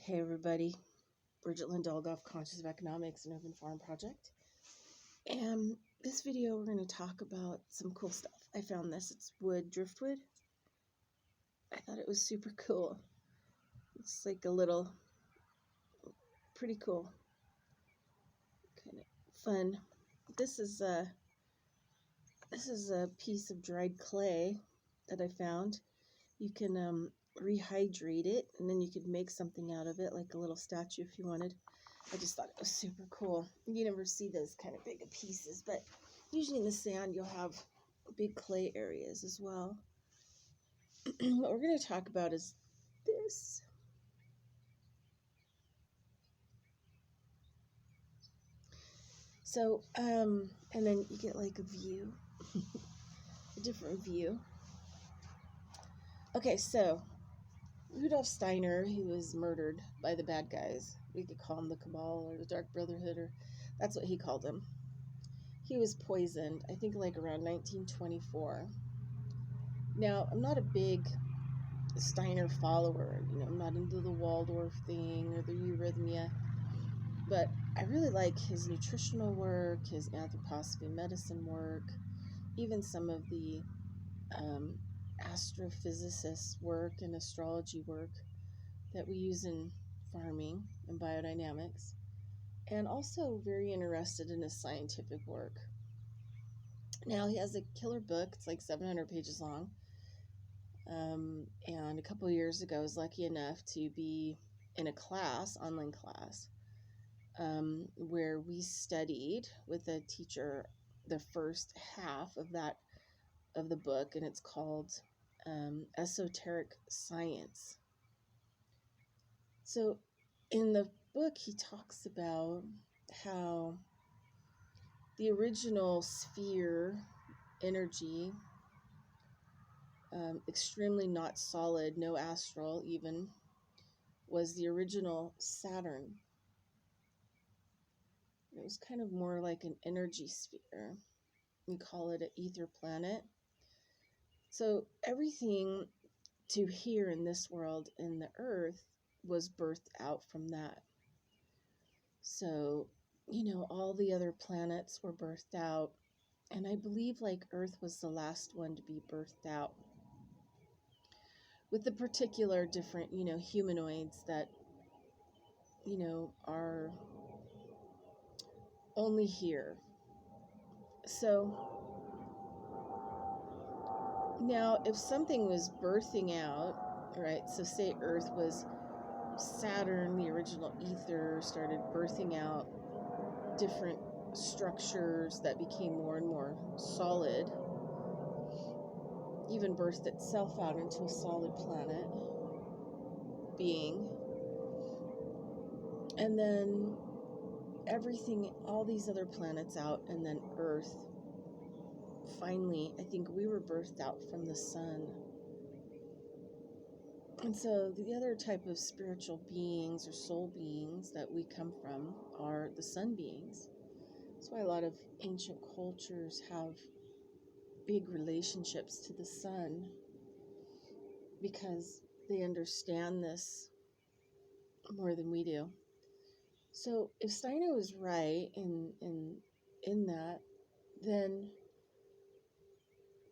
Hey everybody, Bridgette Dolgoff, Conscious of Economics and Urban Farm Project. And this video we're going to talk about some cool stuff. I found this, it's wood, driftwood. I thought it was super cool. It's like a little, pretty cool, kind of fun. This is a piece of dried clay that I found. You can rehydrate it, and then you could make something out of it, like a little statue if you wanted. I just thought it was super cool. You never see those kind of big pieces, but usually in the sand you'll have big clay areas as well. What we're going to talk about is this. So, and then you get like a view, a different view. Okay, so Rudolf Steiner, he was murdered by the bad guys. We could call him the Cabal or the Dark Brotherhood, or that's what he called them. He was poisoned, I think like around 1924. Now, I'm not a big Steiner follower. You know, I'm not into the Waldorf thing or the eurythmia. But I really like his nutritional work, his anthroposophy medicine work, even some of the astrophysicists' work and astrology work that we use in farming and biodynamics, and also very interested in his scientific work. Now, he has a killer book. It's like 700 pages long. And a couple of years ago, I was lucky enough to be in a class, online class, where we studied with a teacher the first half of the book, and it's called Esoteric Science. So in the book, he talks about how the original sphere energy, extremely not solid, no astral even, was the original Saturn. It was kind of more like an energy sphere. We call it an ether planet. So everything to here in this world, in the earth, was birthed out from that. So, you know, all the other planets were birthed out, and I believe like Earth was the last one to be birthed out, with the particular different, you know, humanoids that, you know, are only here. So now if something was birthing out, right, so say Earth was Saturn, the original ether, started birthing out different structures that became more and more solid, even birthed itself out into a solid planet being, and then everything, all these other planets out, and then Earth. Finally, I think we were birthed out from the sun. And so the other type of spiritual beings or soul beings that we come from are the sun beings. That's why a lot of ancient cultures have big relationships to the sun, because they understand this more than we do. So if Steiner was right in that, then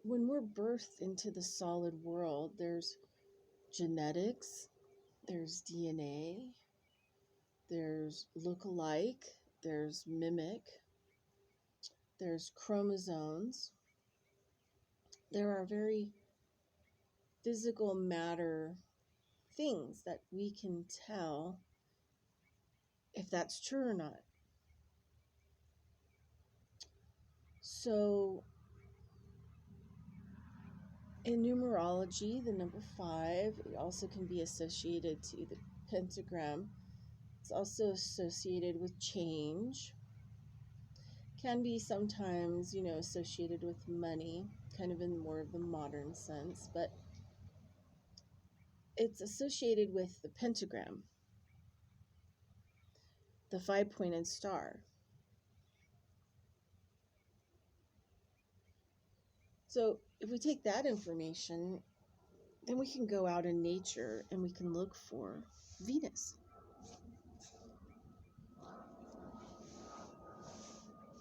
when we're birthed into the solid world, there's genetics, there's DNA, there's look-alike, there's mimic, there's chromosomes. There are very physical matter things that we can tell if that's true or not. So in numerology, the number 5, it also can be associated to the pentagram. It's also associated with change. Can be sometimes, you know, associated with money, kind of in more of the modern sense, but it's associated with the pentagram, the 5-pointed star. So if we take that information, then we can go out in nature and we can look for Venus.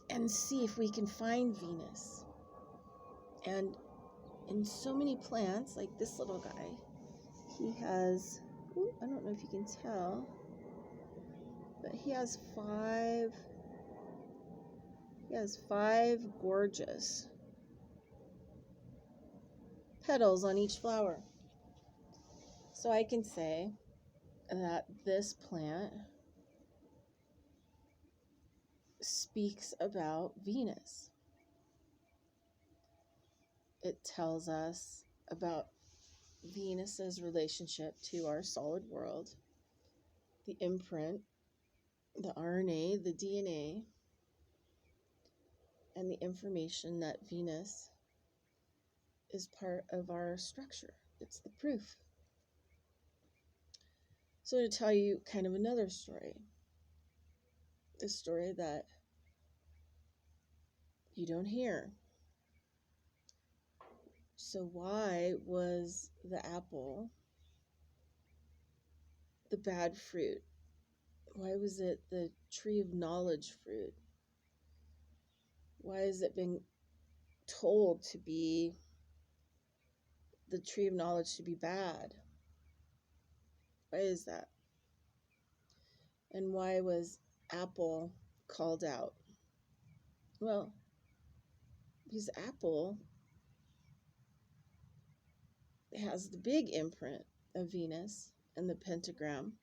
and see if we can find Venus. And in so many plants, like this little guy, he has, I don't know if you can tell, but he has five gorgeous petals on each flower. So I can say that this plant speaks about Venus. It tells us about Venus's relationship to our solid world, the imprint, the RNA, the DNA, and the information that Venus is part of our structure. It's the proof. So to tell you kind of another story, a story that you don't hear. So why was the apple the bad fruit? Why was it the tree of knowledge fruit? Why has it been told to be the tree of knowledge to be bad? Why is that? And why was apple called out? Well, because apple has the big imprint of Venus and the pentagram.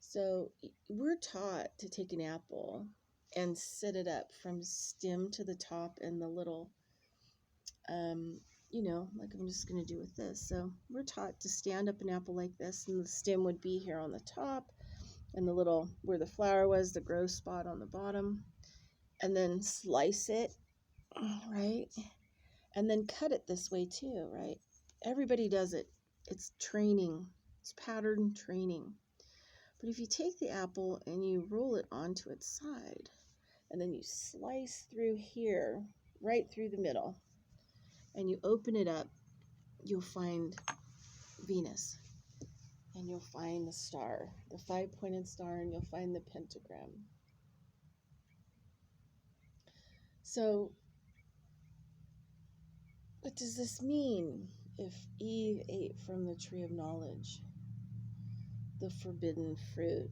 So we're taught to take an apple and set it up from stem to the top and the little, like I'm just going to do with this. So we're taught to stand up an apple like this, and the stem would be here on the top, and the little, where the flower was, the growth spot on the bottom, and then slice it, right? And then cut it this way too, right? Everybody does it. It's training. It's pattern training. But if you take the apple and you roll it onto its side, and then you slice through here, right through the middle, and you open it up, you'll find Venus, and you'll find the star, the 5-pointed star, and you'll find the pentagram. So what does this mean? If Eve ate from the tree of knowledge, the forbidden fruit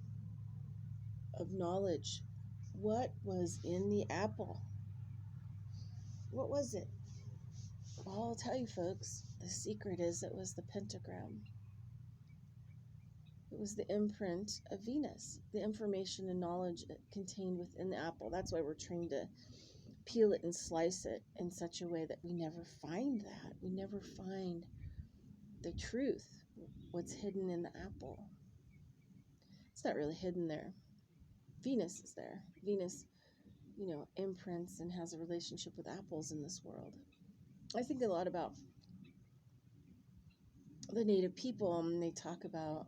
of knowledge, what was in the apple? What was it? Well, I'll tell you, folks, the secret is it was the pentagram. It was the imprint of Venus, the information and knowledge contained within the apple. That's why we're trained to peel it and slice it in such a way that we never find that. We never find the truth, what's hidden in the apple. It's not really hidden there. Venus is there. Venus, imprints and has a relationship with apples in this world. I think a lot about the native people, and they talk about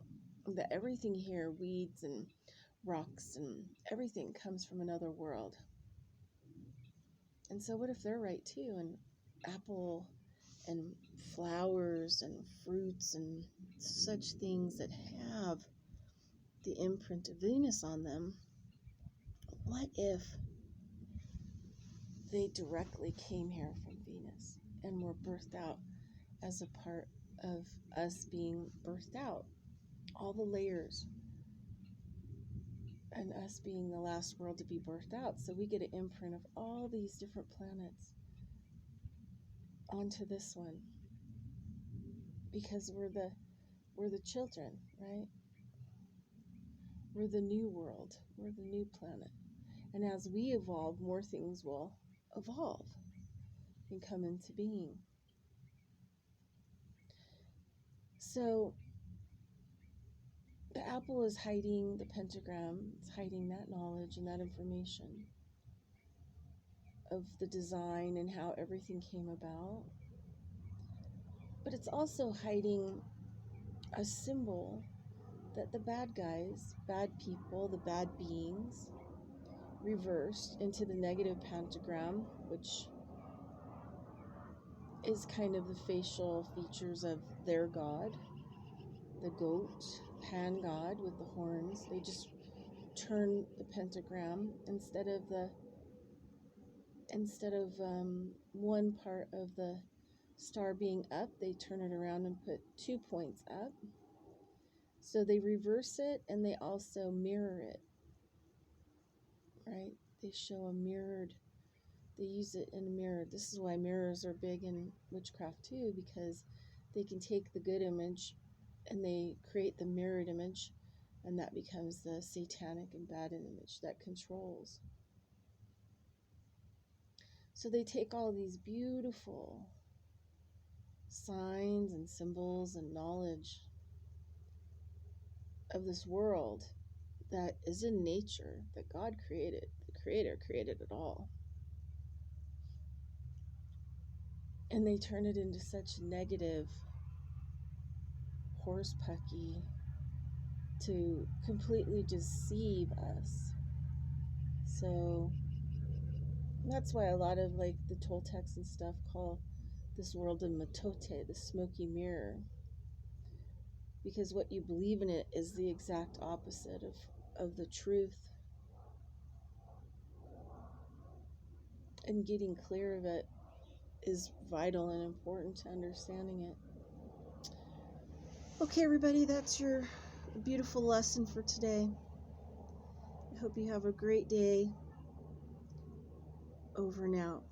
that everything here, weeds and rocks and everything, comes from another world. And so what if they're right too? And apple and flowers and fruits and such things that have the imprint of Venus on them, what if they directly came here from Venus and were birthed out as a part of us being birthed out? All the layers, and us being the last world to be birthed out. So we get an imprint of all these different planets onto this one, because we're the children, right? We're the new world. We're the new planet. And as we evolve, more things will evolve and come into being. So the apple is hiding the pentagram. It's hiding that knowledge and that information of the design and how everything came about. But it's also hiding a symbol that the bad guys, bad people, the bad beings, reversed into the negative pentagram, which is kind of the facial features of their god, the goat, pan god with the horns. They just turn the pentagram instead of one part of the star being up, they turn it around and put 2 points up. So they reverse it and they also mirror it, right? They show a mirrored, they use it in a mirror. This is why mirrors are big in witchcraft too, because they can take the good image and they create the mirrored image, and that becomes the satanic and bad image that controls. So they take all these beautiful signs and symbols and knowledge of this world that is in nature, that God created. The Creator created it all. And they turn it into such negative, horse-pucky, to completely deceive us. So that's why a lot of like the Toltecs and stuff call this world a matote, the smoky mirror. Because what you believe in it is the exact opposite of the truth. And getting clear of it is vital and important to understanding it. Okay, everybody, that's your beautiful lesson for today. I hope you have a great day. Over and out.